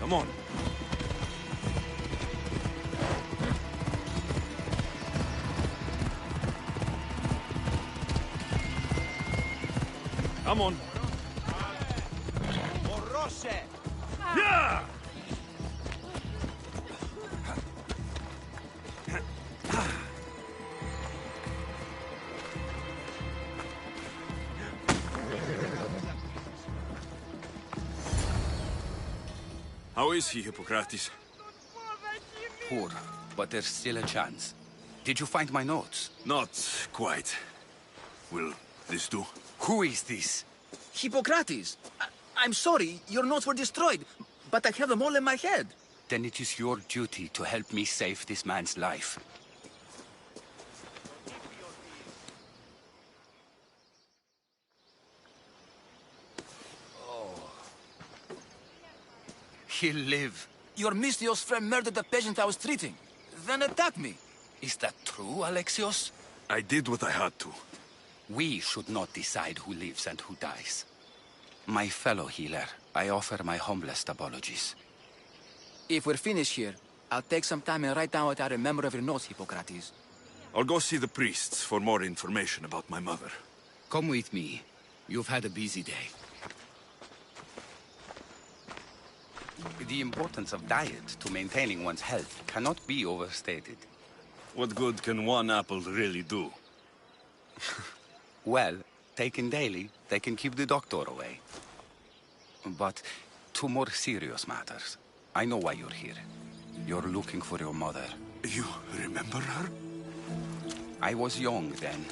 Come on. Come on. Yeah! How is he, Hippocrates? Poor, but there's still a chance. Did you find my notes? Not quite. Will this do? Who is this? Hippocrates! I'm sorry, your notes were destroyed, but I have them all in my head. Then it is your duty to help me save this man's life. He'll live. Your Mystios friend murdered the patient I was treating, then attacked me. Is that true, Alexios? I did what I had to. We should not decide who lives and who dies. My fellow healer, I offer my humblest apologies. If we're finished here, I'll take some time and write down what I remember of your notes, Hippocrates. I'll go see the priests for more information about my mother. Come with me. You've had a busy day. The importance of diet to maintaining one's health cannot be overstated. What good can one apple really do? Well, taken daily, they can keep the doctor away. But to more serious matters, I know why you're here. You're looking for your mother. You remember her? I was young then.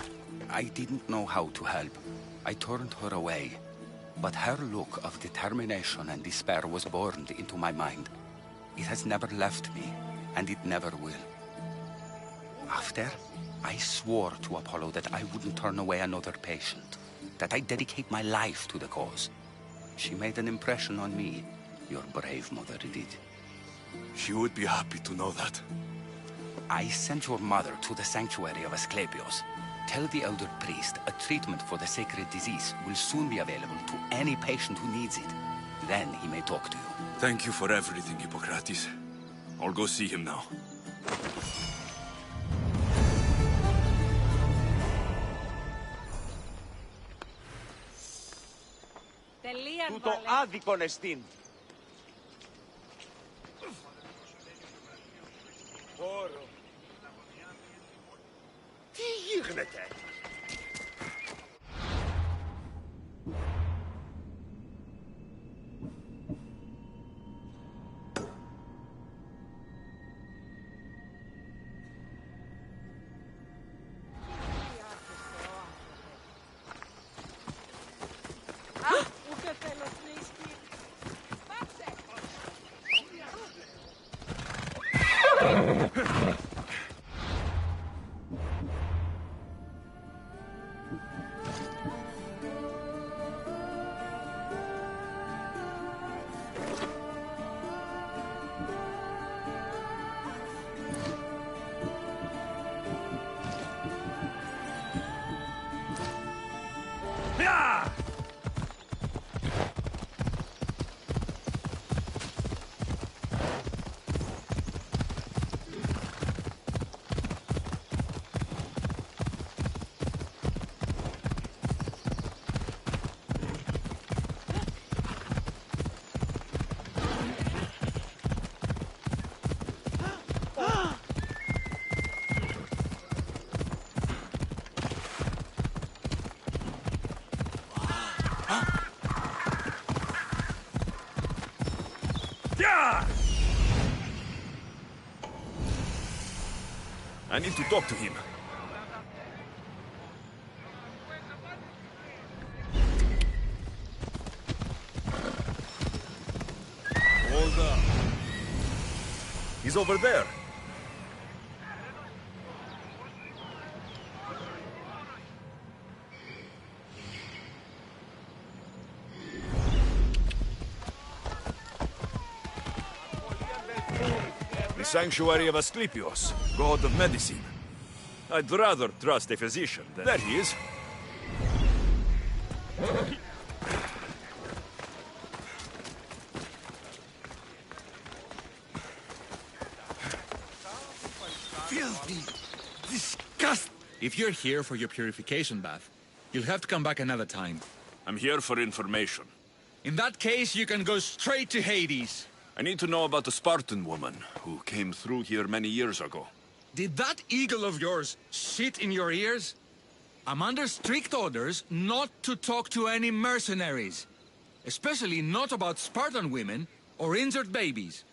I didn't know how to help. I turned her away. But her look of determination and despair was burned into my mind. It has never left me, and it never will. After, I swore to Apollo that I wouldn't turn away another patient, that I'd dedicate my life to the cause. She made an impression on me. Your brave mother did. She would be happy to know that. I sent your mother to the sanctuary of Asclepios. Tell the elder priest a treatment for the sacred disease will soon be available to any patient who needs it. Then he may talk to you. Thank you for everything, Hippocrates. I'll go see him now. Τούτο άδικον εστίν. Όρο. Τι γίγνεται. I need to talk to him. Hold up. He's over there. The sanctuary of Asclepios, god of medicine. I'd rather trust a physician than... There he is. Filthy! Disgust! If you're here for your purification bath, you'll have to come back another time. I'm here for information. In that case, you can go straight to Hades. I need to know about the Spartan woman who came through here many years ago. Did that eagle of yours shit in your ears? I'm under strict orders not to talk to any mercenaries. Especially not about Spartan women or injured babies.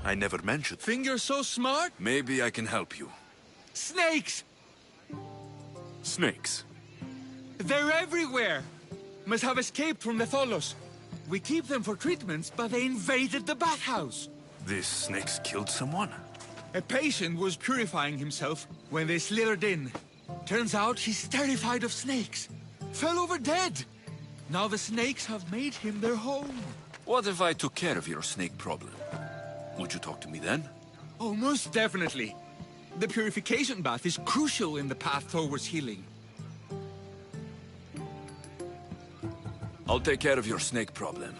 I never mentioned. Think you're so smart? Maybe I can help you. Snakes! Snakes? They're everywhere! Must have escaped from the Tholos. We keep them for treatments, but they invaded the bathhouse. These snakes killed someone? A patient was purifying himself when they slithered in. Turns out he's terrified of snakes. Fell over dead. Now the snakes have made him their home. What if I took care of your snake problem? Would you talk to me then? Oh, most definitely. The purification bath is crucial in the path towards healing. I'll take care of your snake problem.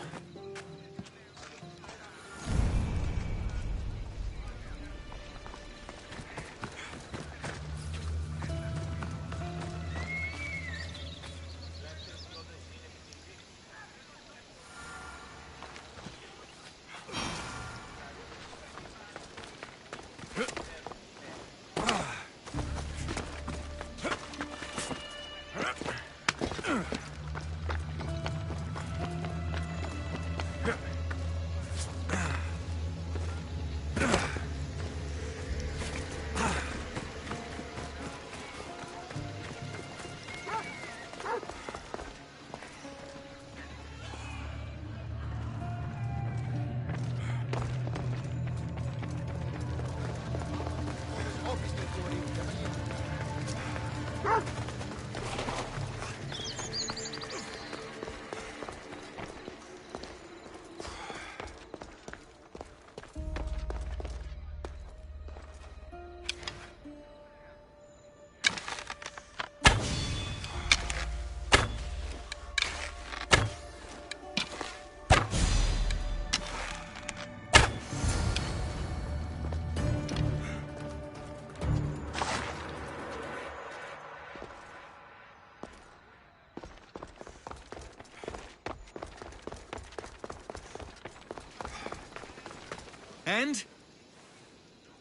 And?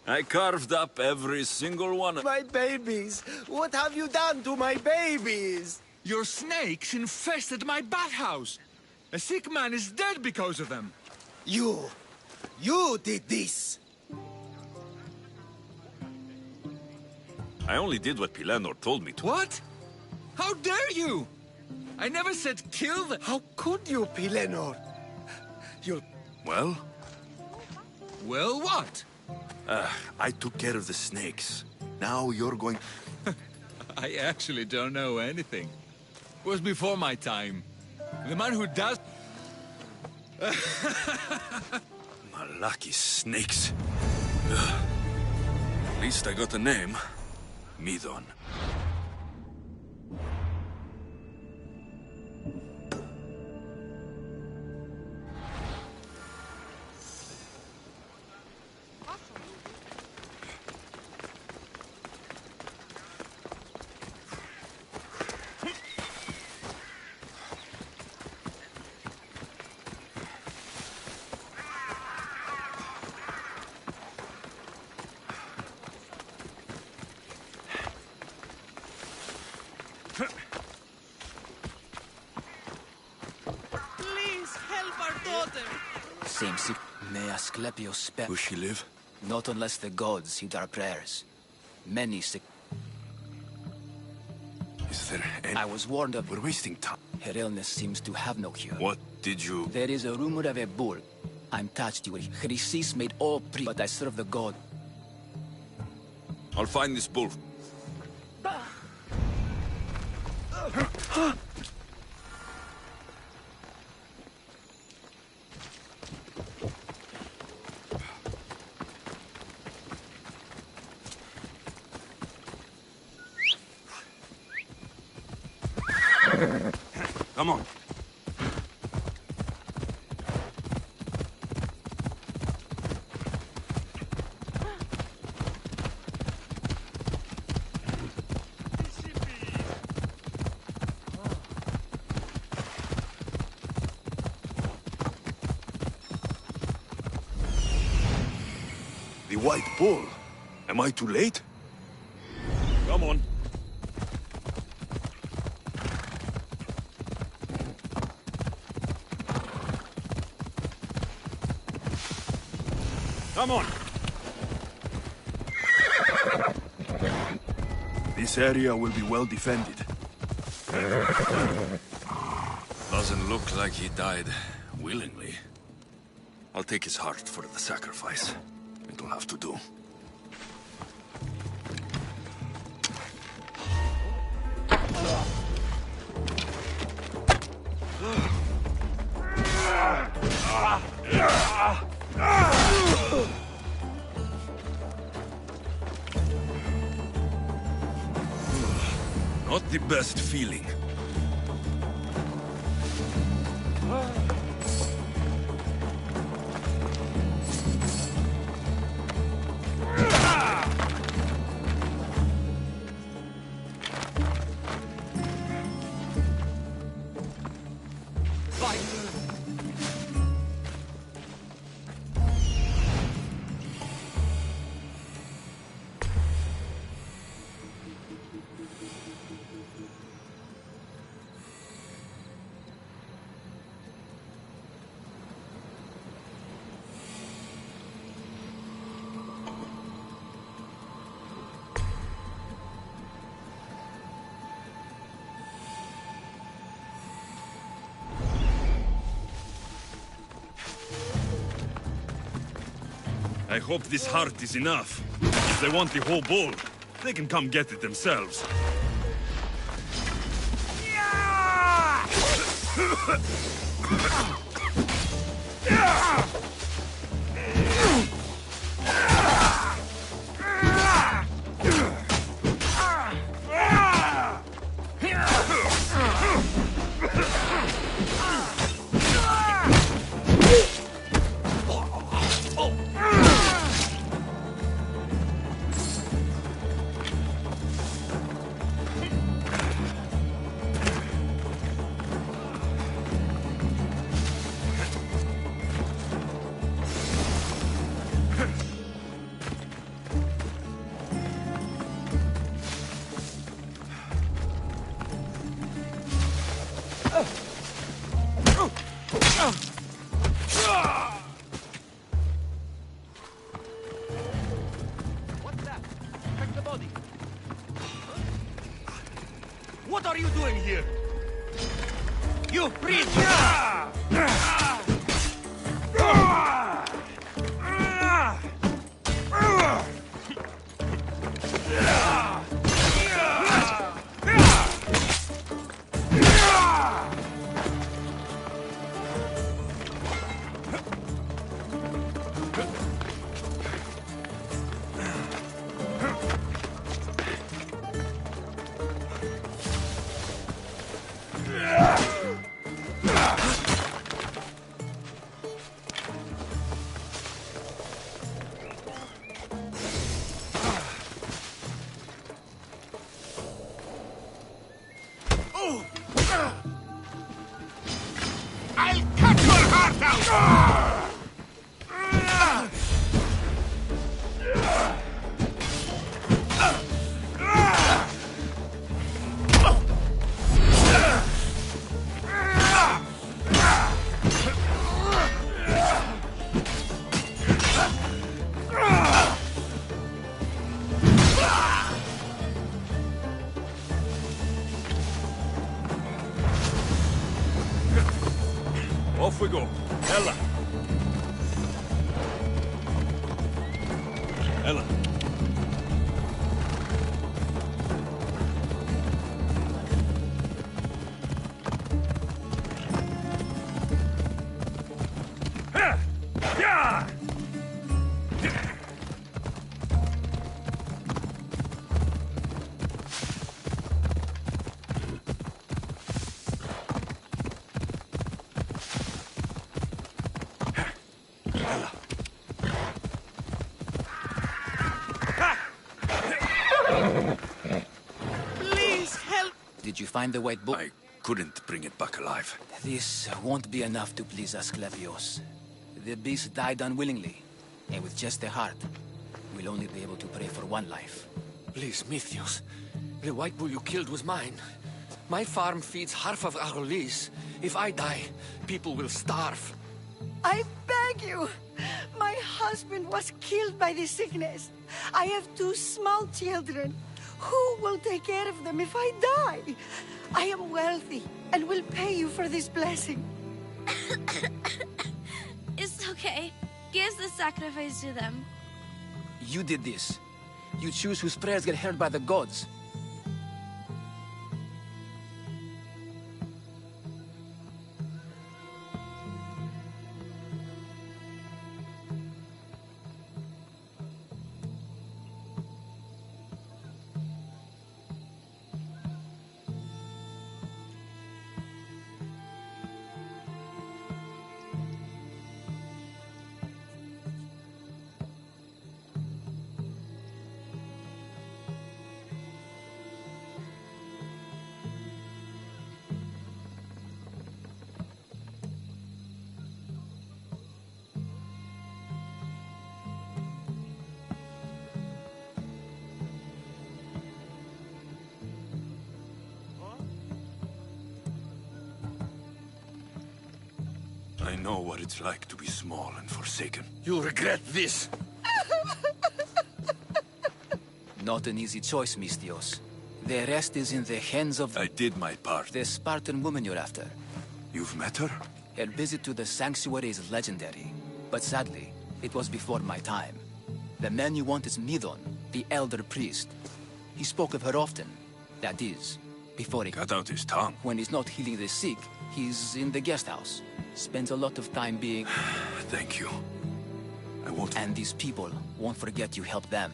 I carved up every single one. My babies! What have you done to my babies? Your snakes infested my bathhouse. A sick man is dead because of them. You did this! I only did what Pilenor told me to. What? How dare you? I never said kill the... How could you, Pilenor? You... Well? Well, what? I took care of the snakes. Now you're going... I actually don't know anything. It was before my time. The man who does... Malaki snakes. At least I got a name. Midon. Please help our daughter. Seems may Asclepios spare. Will she live? Not unless the gods heed our prayers. Many sick. Is there any... I was warned of. We're wasting time. Her illness seems to have no cure. What? Did you... There is a rumor of a bull. I'm touched you. Chrysis made all pre, but I serve the god. I'll find this bull. Come on. The White Bull. Am I too late? Come on. Come on. This area will be well defended. Doesn't look like he died willingly. I'll take his heart for the sacrifice. It'll have to do. Not the best feeling. I hope this heart is enough. If they want the whole bull, they can come get it themselves. What are you doing here? You priest! I'll cut your heart out! Off we go. Ella. Ella. Did you find the white book? I couldn't bring it back alive. This won't be enough to please Asclepios. The beast died unwillingly, and with just a heart, we'll only be able to pray for one life. Please, Mythios. The white bull you killed was mine. My farm feeds half of Argolis. If I die, people will starve. I beg you! My husband was killed by this sickness. I have 2 small children. Who will take care of them if I die? I am wealthy and will pay you for this blessing. It's okay. Give the sacrifice to them. You did this. You choose whose prayers get heard by the gods. I know what it's like to be small and forsaken. You'll regret this. Not an easy choice, Mystios. The rest is in the hands of I did my part. the Spartan woman you're after. You've met her? Her visit to the sanctuary is legendary, but sadly, it was before my time. The man you want is Midon, the elder priest. He spoke of her often. That is, before he Cut out his tongue. When he's not healing the sick, he's in the guest house. Spends a lot of time being... Thank you. I won't... And these people won't forget you helped them.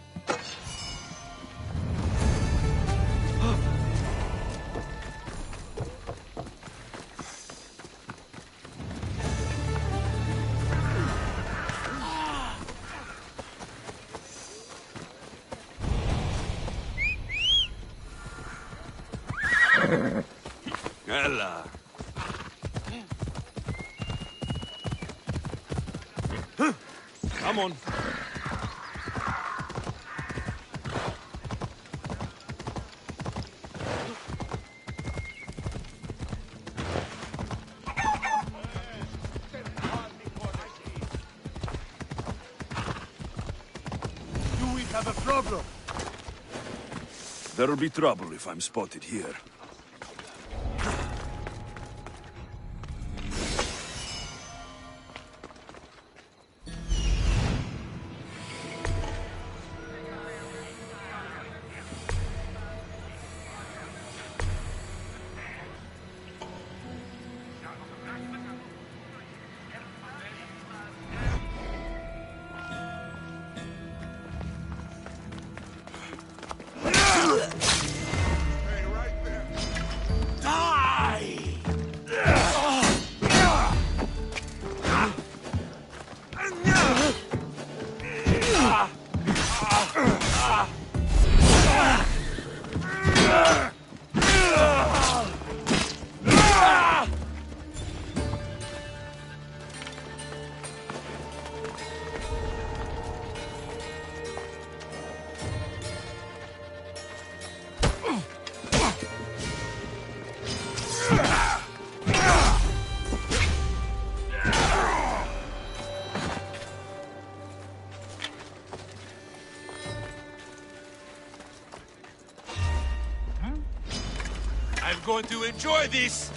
Ella. Come on. Do we have a problem? There'll be trouble if I'm spotted here. I'm going to enjoy this!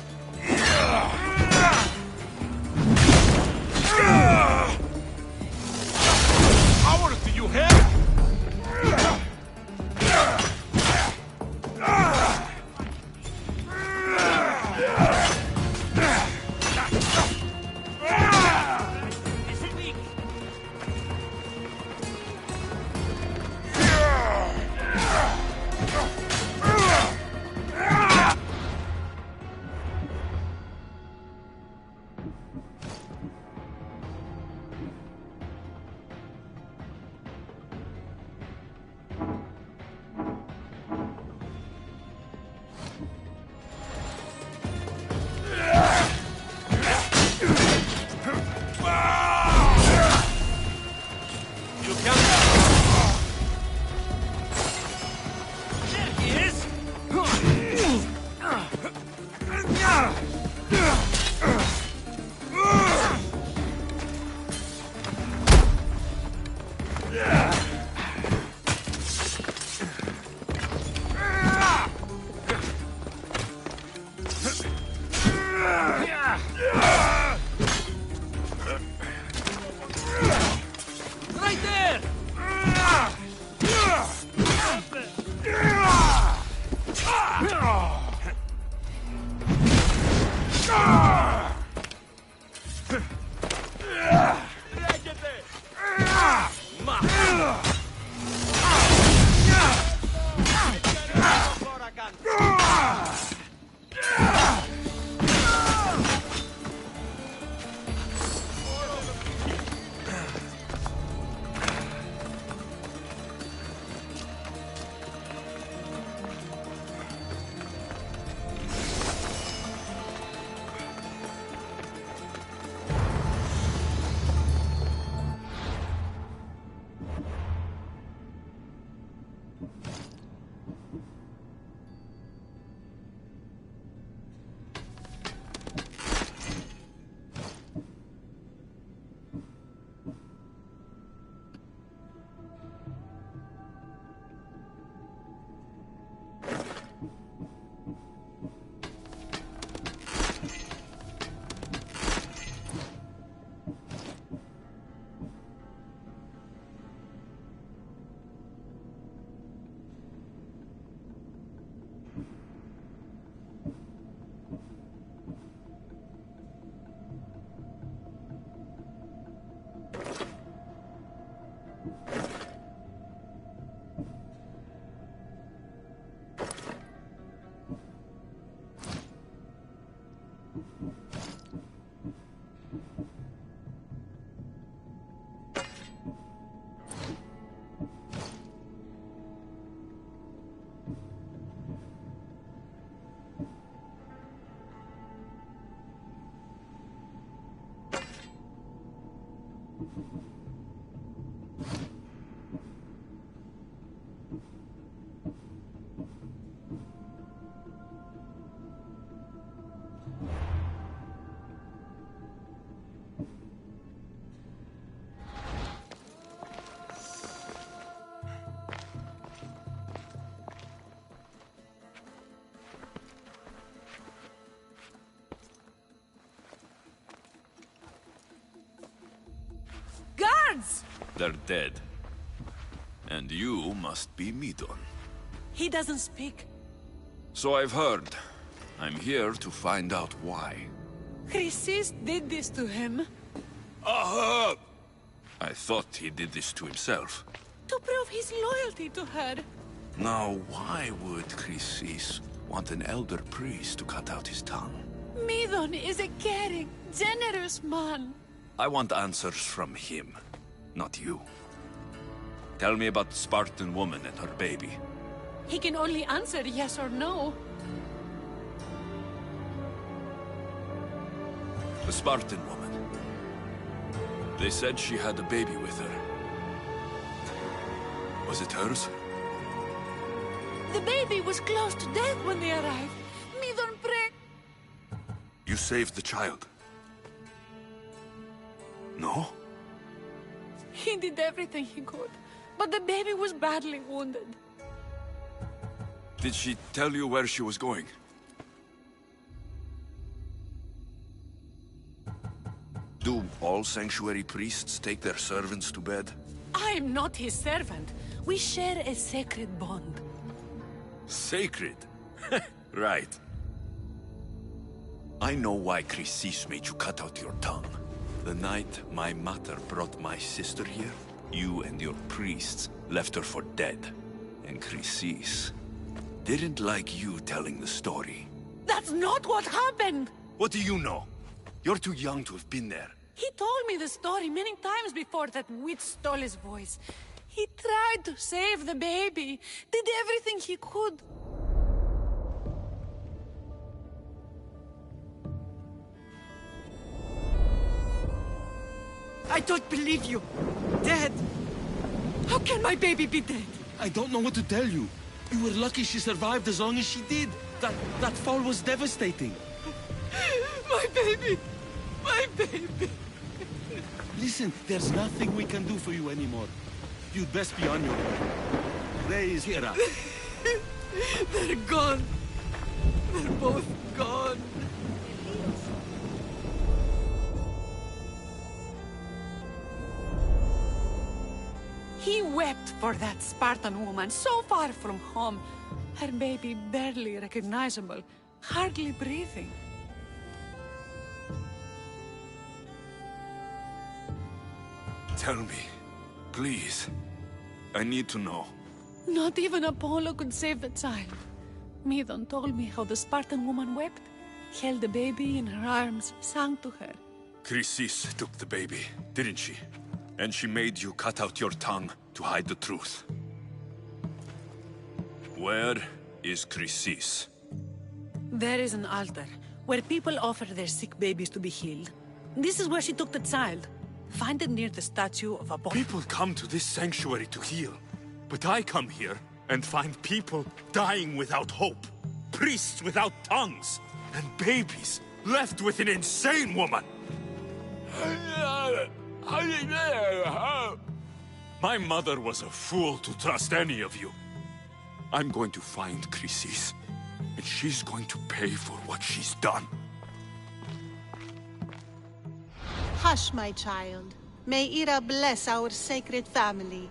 You hear? Right there! Guards! They're dead. And you must be Midon. He doesn't speak. So I've heard. I'm here to find out why. Chrysis did this to him. Aha! I thought he did this to himself. To prove his loyalty to her. Now, why would Chrysis want an elder priest to cut out his tongue? Midon is a caring, generous man. I want answers from him, not you. Tell me about the Spartan woman and her baby. He can only answer yes or no. The Spartan woman. They said she had a baby with her. Was it hers? The baby was close to death when they arrived. Midon prayed. You saved the child. No? He did everything he could, but the baby was badly wounded. Did she tell you where she was going? Do all sanctuary priests take their servants to bed? I'm not his servant. We share a sacred bond. Sacred? Right. I know why Chrysis made you cut out your tongue. The night my mother brought my sister here, you and your priests left her for dead. And Chrysis didn't like you telling the story. That's not what happened! What do you know? You're too young to have been there. He told me the story many times before that witch stole his voice. He tried to save the baby, did everything he could. I don't believe you. Dead. How can my baby be dead? I don't know what to tell you. You were lucky she survived as long as she did. That fall was devastating. My baby! My baby! Listen, there's nothing we can do for you anymore. You'd best be on your way. Ray is here. They're gone. They're both gone. He wept for that Spartan woman so far from home. Her baby barely recognizable, hardly breathing. Tell me, please. I need to know. Not even Apollo could save the child. Medon told me how the Spartan woman wept, held the baby in her arms, sang to her. Chrysis took the baby, didn't she? And she made you cut out your tongue to hide the truth. Where is Chrysis? There is an altar, where people offer their sick babies to be healed. This is where she took the child. Find it near the statue of Apollo. People come to this sanctuary to heal. But I come here and find people dying without hope. Priests without tongues. And babies left with an insane woman. My mother was a fool to trust any of you. I'm going to find Chrysis, and she's going to pay for what she's done. Hush, my child. May Ira bless our sacred family.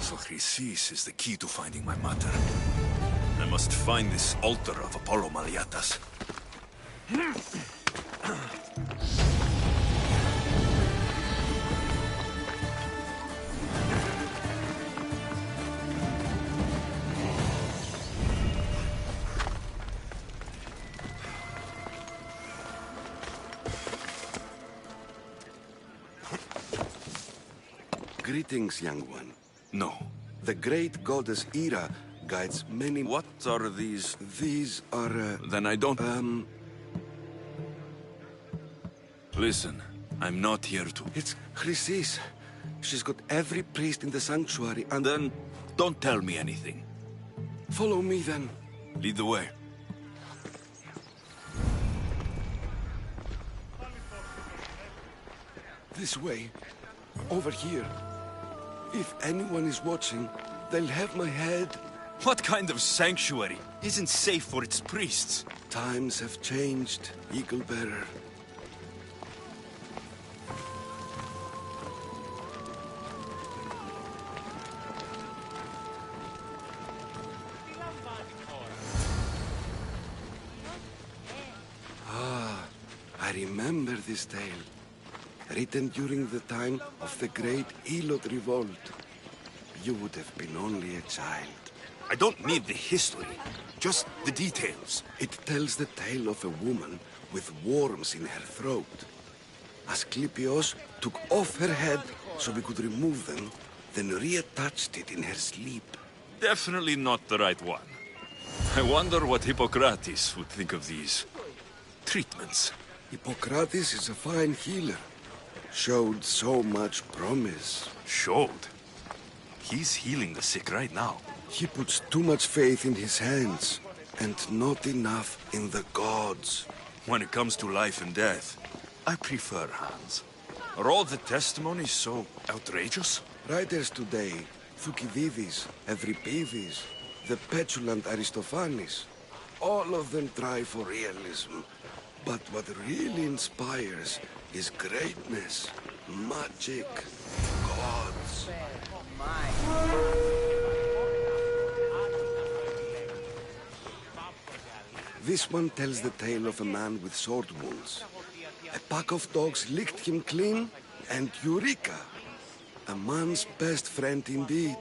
So Chrysis is the key to finding my mother. I must find this altar of Apollo Maliatas. Greetings, young one. No. The great goddess Ira guides many... What are these? These are... Then I don't... Listen, I'm not here to... It's Chrysis. She's got every priest in the sanctuary and... Then Don't tell me anything. Follow me, then. Lead the way. This way. Over here. If anyone is watching, they'll have my head. What kind of sanctuary isn't safe for its priests? Times have changed, Eagle Bearer. I remember this tale. Written during the time of the Great Elot Revolt. You would have been only a child. I don't need the history, just the details. It tells the tale of a woman with worms in her throat. Asclepios took off her head so we could remove them, then reattached it in her sleep. Definitely not the right one. I wonder what Hippocrates would think of these treatments. Hippocrates is a fine healer. Showed so much promise. Showed? He's healing the sick right now. He puts too much faith in his hands, and not enough in the gods. When it comes to life and death, I prefer hands. Are all the testimonies so outrageous? Writers today, Thucydides, Euripides, the petulant Aristophanes, all of them try for realism. But what really inspires is greatness, magic, gods. This one tells the tale of a man with sword wounds. A pack of dogs licked him clean, and Eureka! A man's best friend indeed.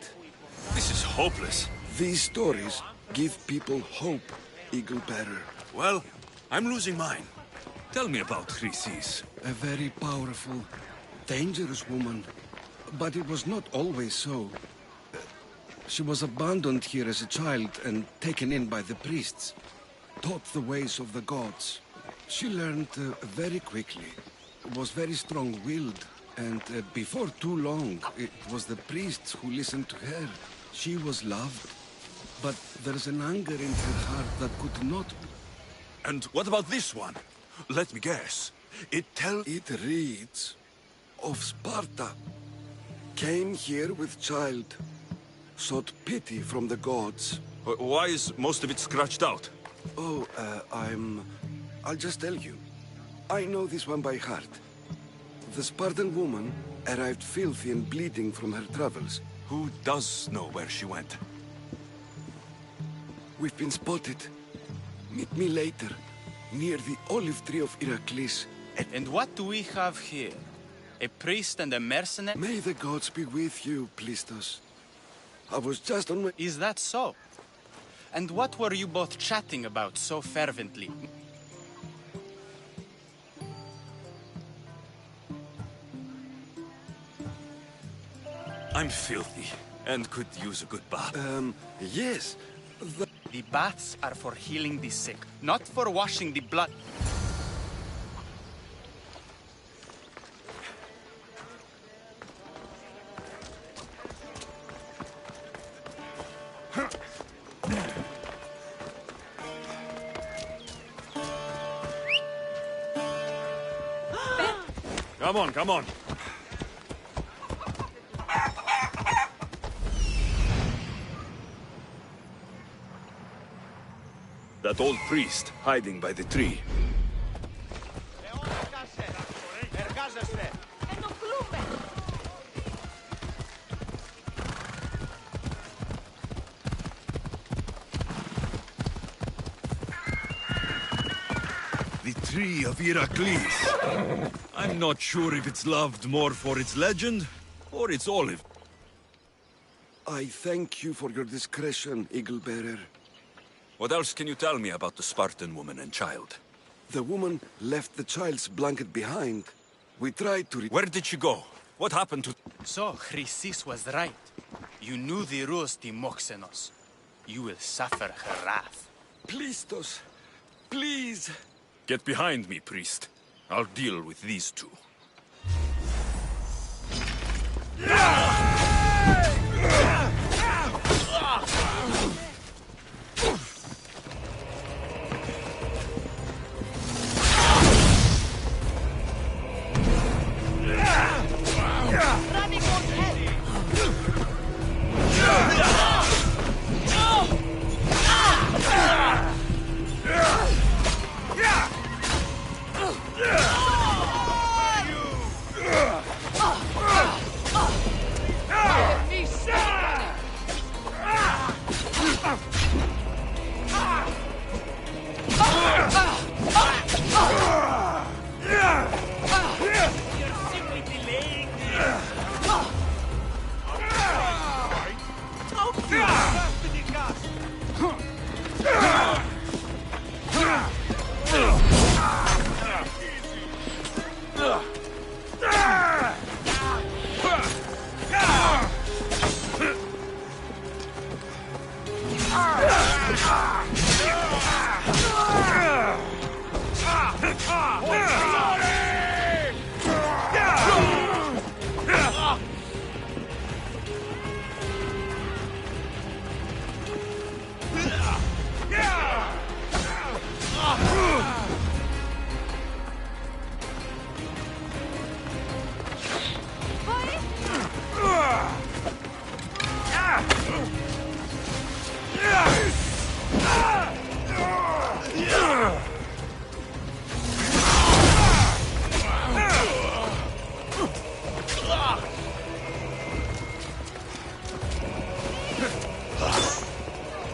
This is hopeless. These stories give people hope, Eagle Bearer. Well, I'm losing mine. Tell me about Chrysis. A very powerful, dangerous woman. But it was not always so. She was abandoned here as a child and taken in by the priests. Taught the ways of the gods. She learned very quickly. Was very strong-willed. And before too long, it was the priests who listened to her. She was loved. But there's an anger in her heart that could not be. And what about this one? Let me guess. It reads of Sparta. Came here with child. Sought pity from the gods. Why is most of it scratched out? Oh, I'll just tell you. I know this one by heart. The Spartan woman arrived filthy and bleeding from her travels. Who does know where she went? We've been spotted. Meet me later, near the olive tree of Heracles. And what do we have here? A priest and a mercenary? May the gods be with you, Plistos. I was just on my... Is that so? And what were you both chatting about so fervently? I'm filthy, and could use a good bath. Yes. The baths are for healing the sick, not for washing the blood. Come on, come on. That old priest hiding by the tree. The tree of Heracles. I'm not sure if it's loved more for its legend or its olive. I thank you for your discretion, Eagle Bearer. What else can you tell me about the Spartan woman and child? The woman left the child's blanket behind. We tried to... Where did she go? What happened to... So, Chrysis was right. You knew the rules, Timoxenos. You will suffer her wrath. Plistos, please. Get behind me, priest. I'll deal with these two.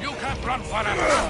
You can't run forever!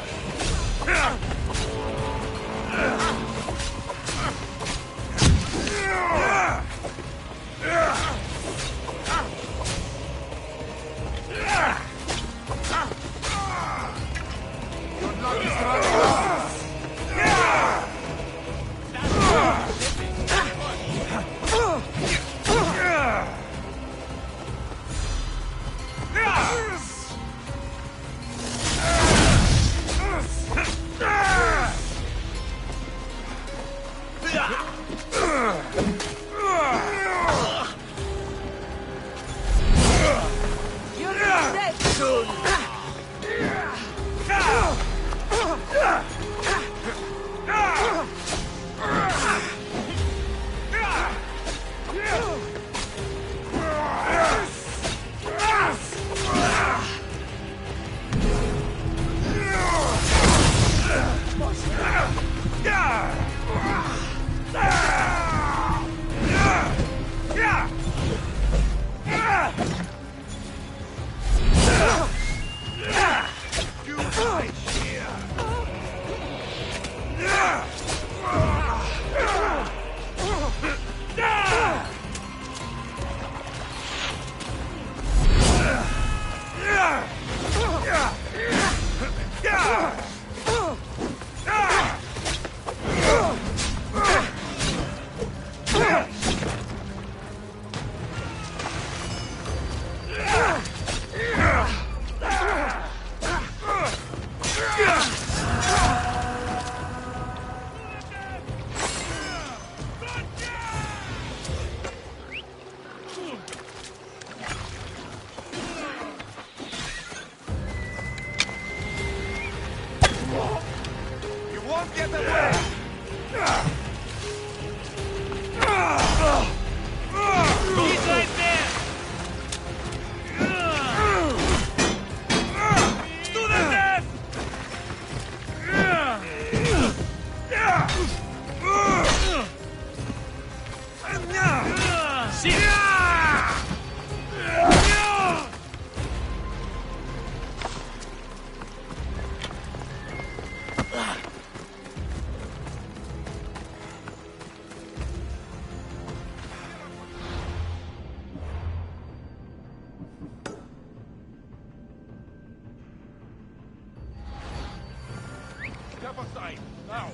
Step aside, now!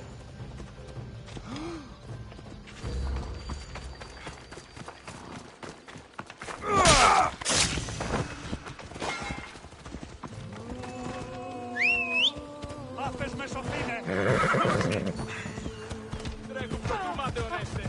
Lapes me sofine! Trego preocupate, Oreste!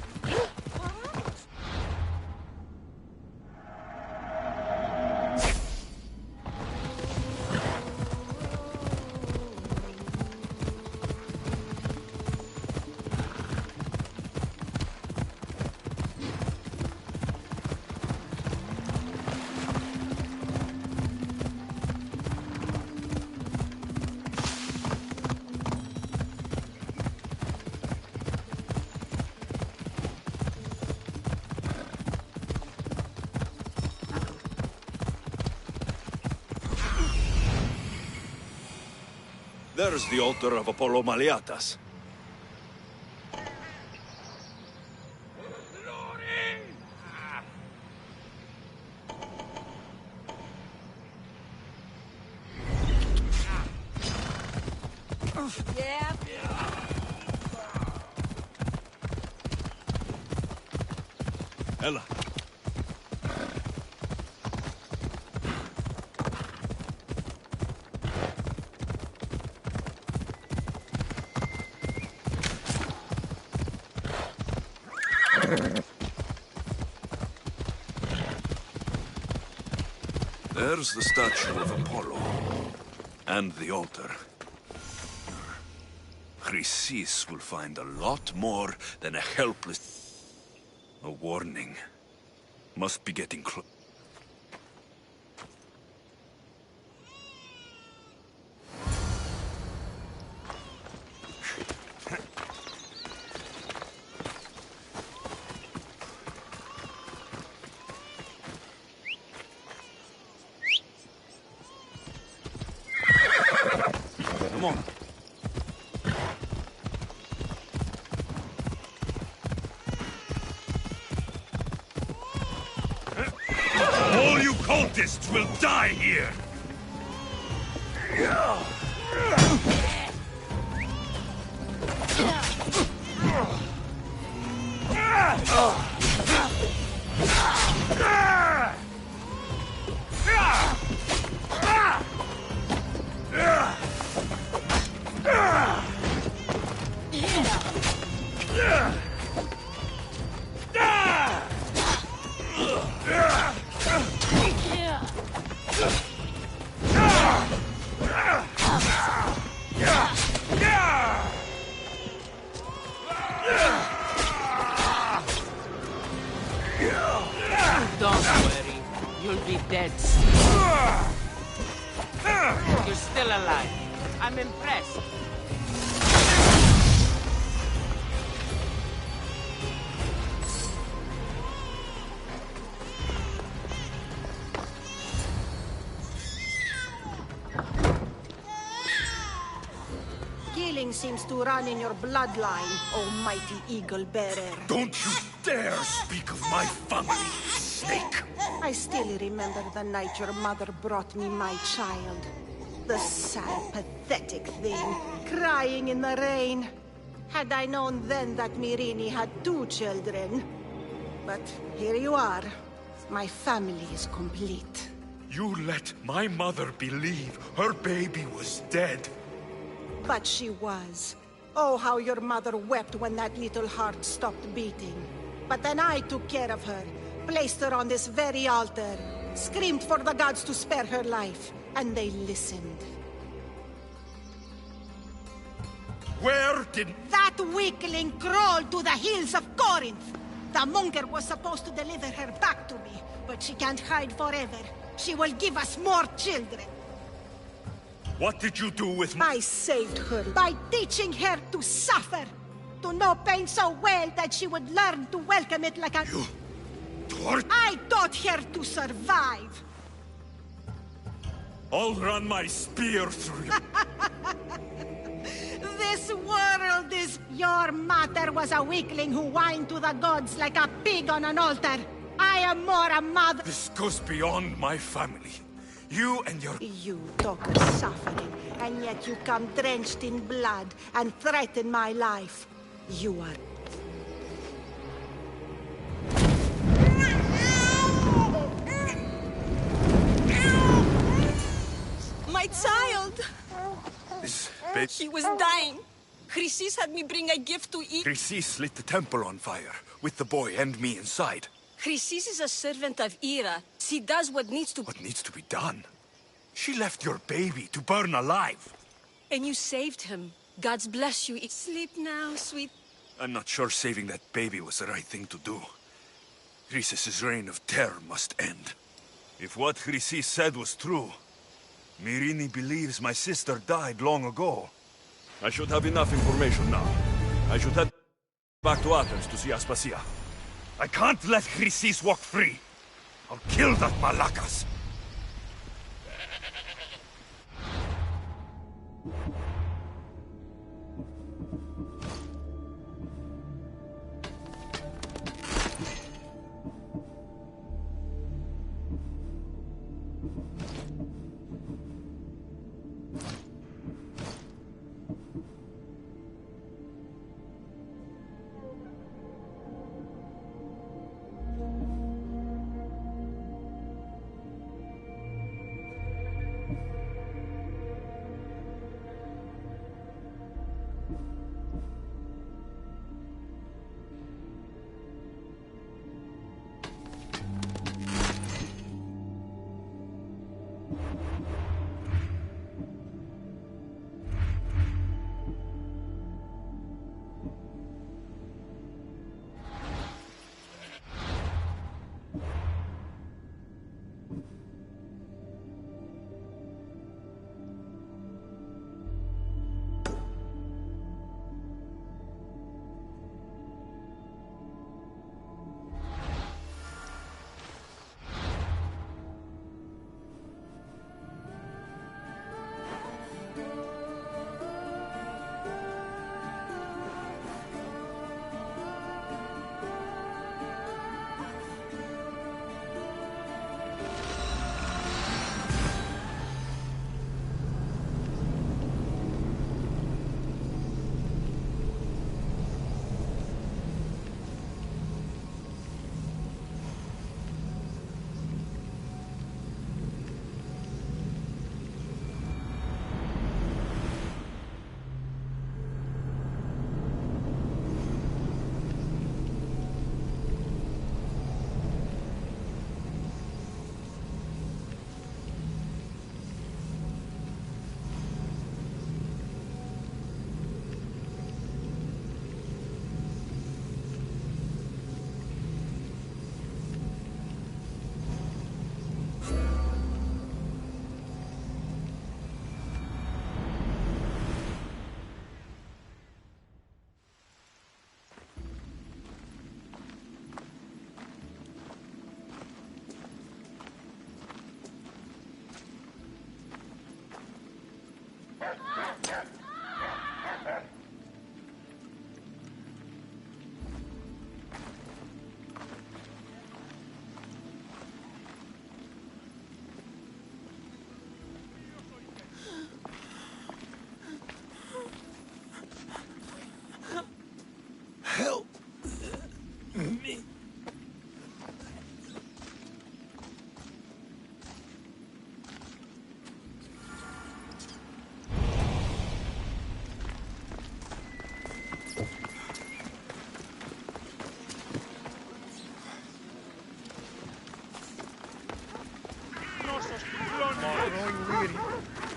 There's the altar of Apollo Maliatas. Yeah. Ella. There's the statue of Apollo. And the altar. Chrysis will find a lot more than a helpless... A warning. Must be getting close. Come on. All you cultists will die here! Don't worry. You'll be dead soon. You're still alive. I'm impressed. Killing seems to run in your bloodline, almighty eagle bearer. Don't you dare speak of my family, snake! I still remember the night your mother brought me my child. The sad, pathetic thing, crying in the rain. Had I known then that Myrini had 2 children. But here you are. My family is complete. You let my mother believe her baby was dead. But she was. Oh, how your mother wept when that little heart stopped beating. But then I took care of her, placed her on this very altar, screamed for the gods to spare her life, and they listened. Where did... That weakling crawled to the hills of Corinth! The monger was supposed to deliver her back to me, but she can't hide forever. She will give us more children. What did you do with my... I saved her by teaching her to suffer. To know pain so well that she would learn to welcome it like a... You... taught... I taught her to survive. I'll run my spear through you. This world is... Your mother was a weakling who whined to the gods like a pig on an altar. I am more a mother... This goes beyond my family. You and your... You talk of suffering, and yet you come drenched in blood and threaten my life. You are... My child! This baby... He was dying. Chrysis had me bring a gift to eat. Chrysis lit the temple on fire, with the boy and me inside. Chrysis is a servant of Ira. She does what needs to... What needs to be done? She left your baby to burn alive. And you saved him. God's bless you. Sleep now, sweet... I'm not sure saving that baby was the right thing to do. Chrysis' reign of terror must end. If what Chrysis said was true, Myrini believes my sister died long ago. I should have enough information now. I should head back to Athens to see Aspasia. I can't let Chrysis walk free. I'll kill that Malakas.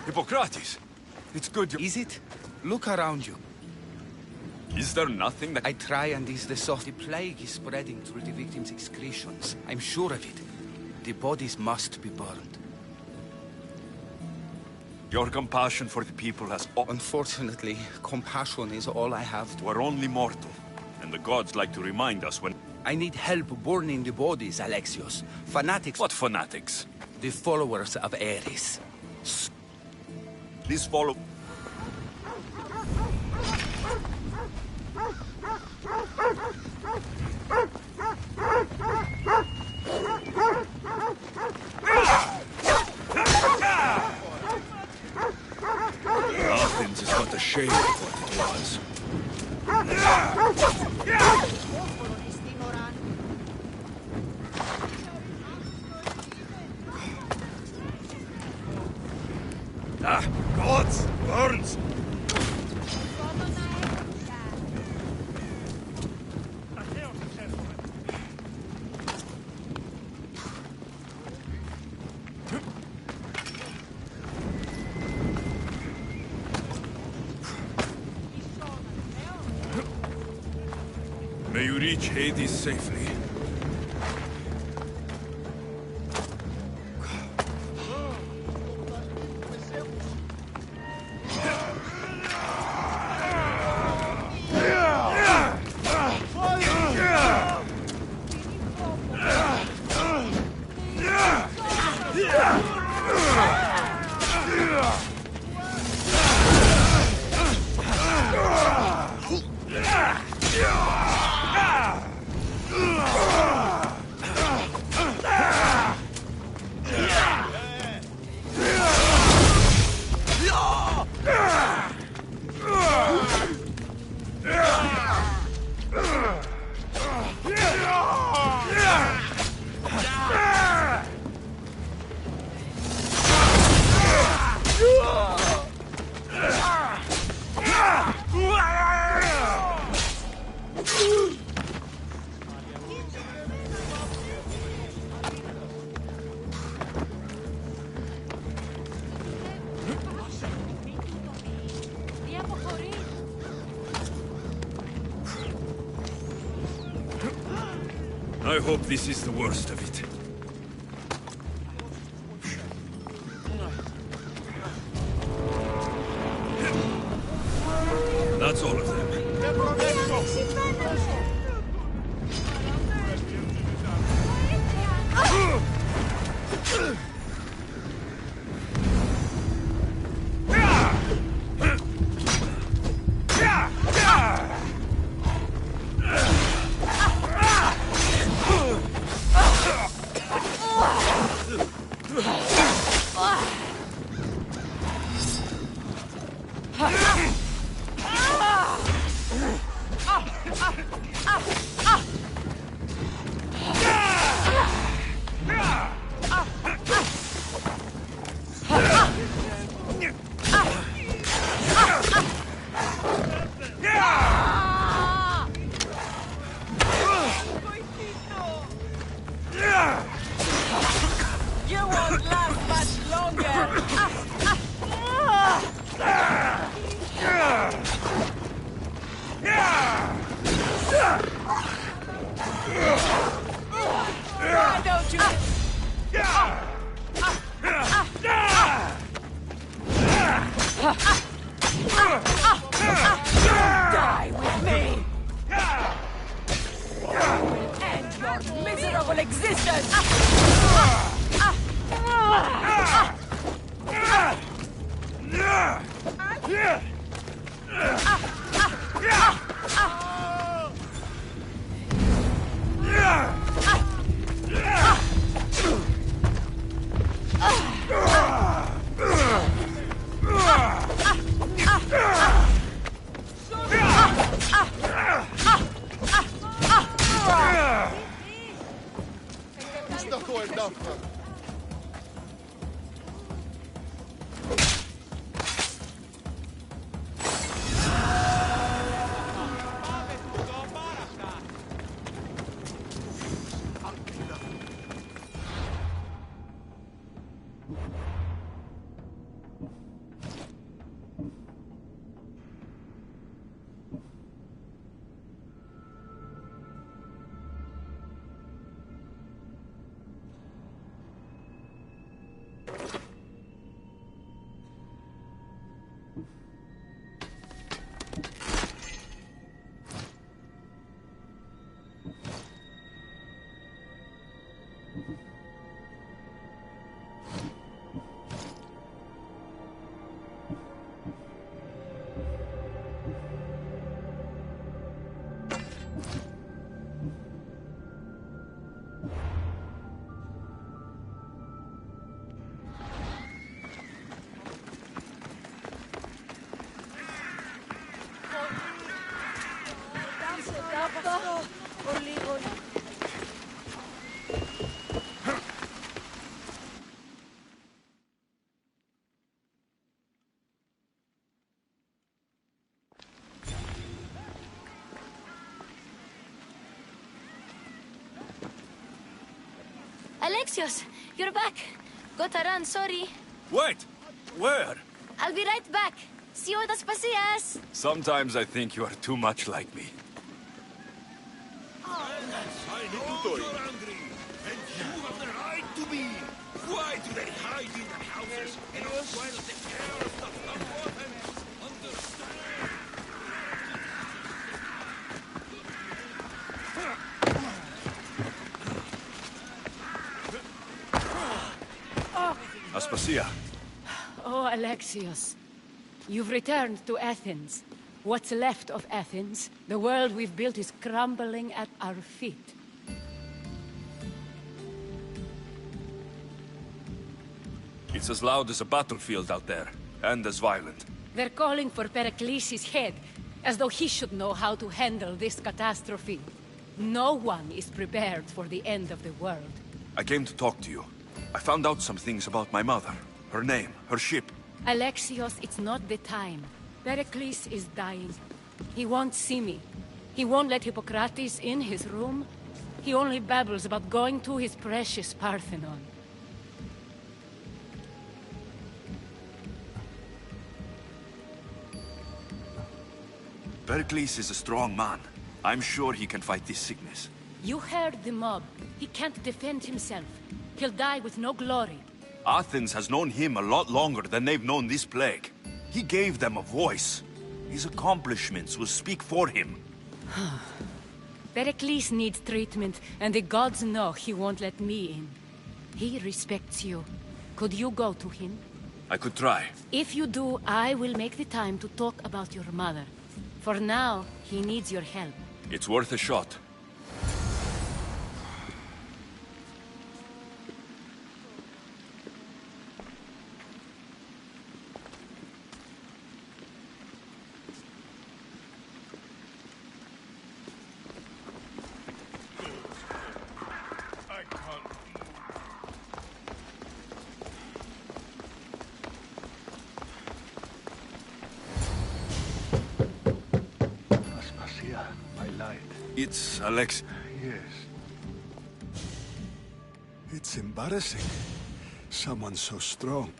Hippocrates! It's good you... Is it? Look around you. Is there nothing that... I try and ease the soft. The plague is spreading through the victims' excretions. I'm sure of it. The bodies must be burned. Your compassion for the people has... Unfortunately, compassion is all I have. We're only mortal, and the gods like to remind us when... I need help burning the bodies, Alexios. Fanatics... What fanatics? The followers of Ares. These follow... Athens is but a shade of what it was. Gods! Burns! May you reach Hades safely. I hope this is the worst of it. That's all of them. Die with me! I will end your miserable existence! Alexios, you're back. Gotta run, sorry. Wait! Where? I'll be right back. See you at the Spasias. Sometimes I think you are too much like me. You're angry, and you have the right to be. Why do they hide in the houses and spoil the care of the orphans? Understand? Aspasia. Oh, Alexios. You've returned to Athens. What's left of Athens, the world we've built is crumbling at our feet. It's as loud as a battlefield out there, and as violent. They're calling for Pericles' head, as though he should know how to handle this catastrophe. No one is prepared for the end of the world. I came to talk to you. I found out some things about my mother. Her name, her ship. Alexios, it's not the time. Pericles is dying. He won't see me. He won't let Hippocrates in his room. He only babbles about going to his precious Parthenon. Pericles is a strong man. I'm sure he can fight this sickness. You heard the mob. He can't defend himself. He'll die with no glory. Athens has known him a lot longer than they've known this plague. He gave them a voice. His accomplishments will speak for him. Pericles needs treatment, and the gods know he won't let me in. He respects you. Could you go to him? I could try. If you do, I will make the time to talk about your mother. For now, he needs your help. It's worth a shot. It's Alex. Yes. It's embarrassing. Someone so strong.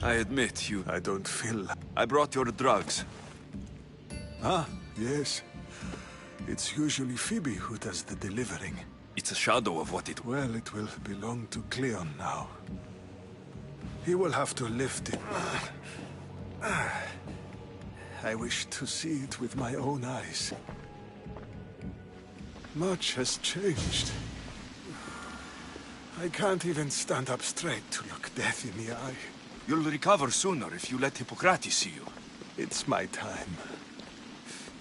I admit you... I don't feel... I brought your drugs. Ah, yes. It's usually Phoebe who does the delivering. It's a shadow of what it... Well, it will belong to Cleon now. He will have to lift it. I wish to see it with my own eyes. Much has changed. I can't even stand up straight to look death in the eye. You'll recover sooner if you let Hippocrates see you. It's my time.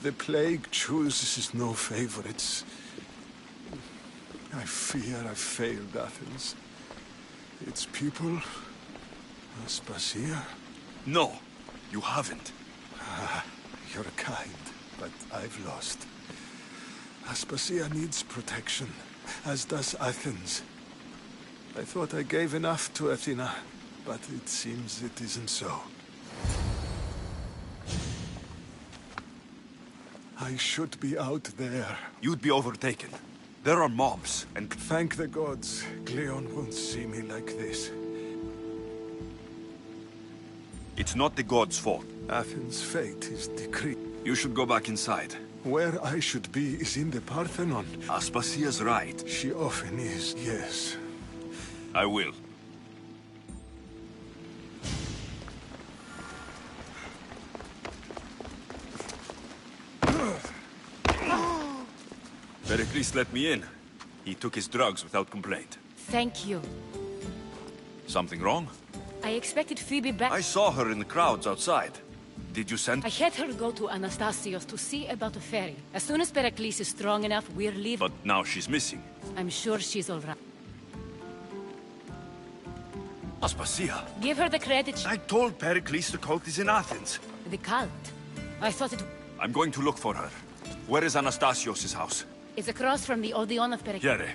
The plague chooses no favorites. I fear I've failed Athens. Its people... Aspasia? No, you haven't. Ah, you're kind, but I've lost. Aspasia needs protection, as does Athens. I thought I gave enough to Athena, but it seems it isn't so. I should be out there. You'd be overtaken. There are mobs, and... Thank the gods, Cleon won't see me like this. It's not the gods' fault. Athens' fate is decreed. You should go back inside. Where I should be is in the Parthenon. Aspasia's right. She often is, yes. I will. Pericles let me in. He took his drugs without complaint. Thank you. Something wrong? I expected Phoebe back. I saw her in the crowds outside. Did you send... I had her go to Anastasios to see about the ferry. As soon as Pericles is strong enough, we're leaving. But now she's missing. I'm sure she's all right. Aspasia. Give her the credit. I told Pericles the cult is in Athens. The cult? I thought it... I'm going to look for her. Where is Anastasios' house? It's across from the Odeon of Pericles. Here.